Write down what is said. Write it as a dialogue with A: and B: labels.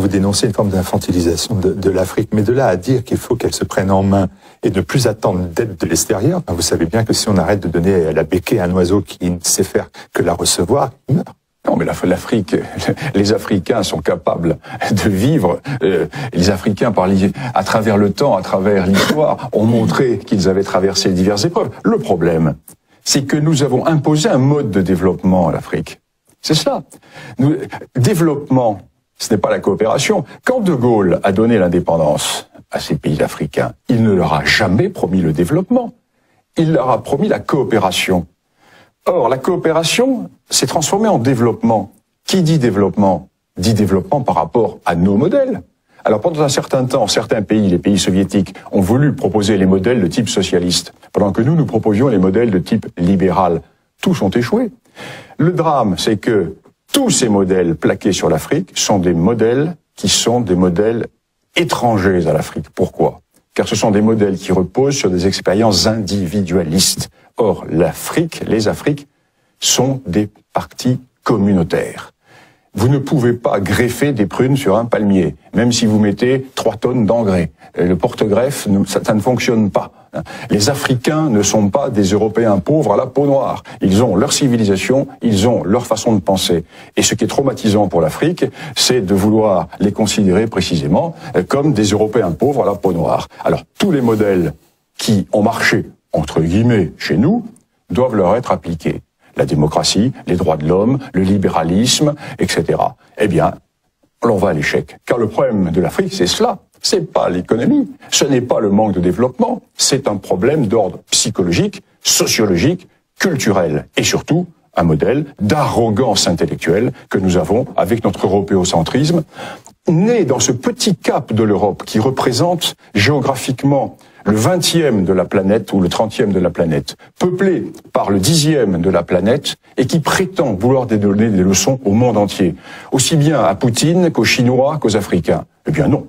A: dénoncez une forme d'infantilisation de l'Afrique, mais de là à dire qu'il faut qu'elle se prenne en main et ne plus attendre d'aide de l'extérieur, vous savez bien que si on arrête de donner la béquille à un oiseau qui ne sait faire que la recevoir, il meurt.
B: Non, mais l'Afrique, les Africains sont capables de vivre. Les Africains, à travers le temps, à travers l'histoire, ont montré qu'ils avaient traversé diverses épreuves. Le problème, c'est que nous avons imposé un mode de développement à l'Afrique. C'est cela. Développement, ce n'est pas la coopération. Quand De Gaulle a donné l'indépendance à ces pays africains, il ne leur a jamais promis le développement. Il leur a promis la coopération. Or, la coopération s'est transformée en développement. Qui dit développement? Dit développement par rapport à nos modèles. Alors, pendant un certain temps, certains pays, les pays soviétiques, ont voulu proposer les modèles de type socialiste, pendant que nous proposions les modèles de type libéral. Tous ont échoué. Le drame, c'est que tous ces modèles plaqués sur l'Afrique sont des modèles qui sont des modèles étrangers à l'Afrique. Pourquoi? Car ce sont des modèles qui reposent sur des expériences individualistes. Or, l'Afrique, les Afriques, sont des partis communautaires. Vous ne pouvez pas greffer des prunes sur un palmier, même si vous mettez 3 tonnes d'engrais. Le porte-greffe, ça ne fonctionne pas. Les Africains ne sont pas des Européens pauvres à la peau noire. Ils ont leur civilisation, ils ont leur façon de penser. Et ce qui est traumatisant pour l'Afrique, c'est de vouloir les considérer précisément comme des Européens pauvres à la peau noire. Alors, tous les modèles qui ont marché, entre guillemets, chez nous, doivent leur être appliqués. La démocratie, les droits de l'homme, le libéralisme, etc. Eh bien, on va à l'échec. Car le problème de l'Afrique, c'est cela. C'est pas l'économie. Ce n'est pas le manque de développement. C'est un problème d'ordre psychologique, sociologique, culturel. Et surtout, un modèle d'arrogance intellectuelle que nous avons avec notre européocentrisme, né dans ce petit cap de l'Europe qui représente géographiquement le 20e de la planète ou le 30e de la planète, peuplé par le 10e de la planète et qui prétend vouloir donner des leçons au monde entier, aussi bien à Poutine qu'aux Chinois qu'aux Africains. Eh bien non.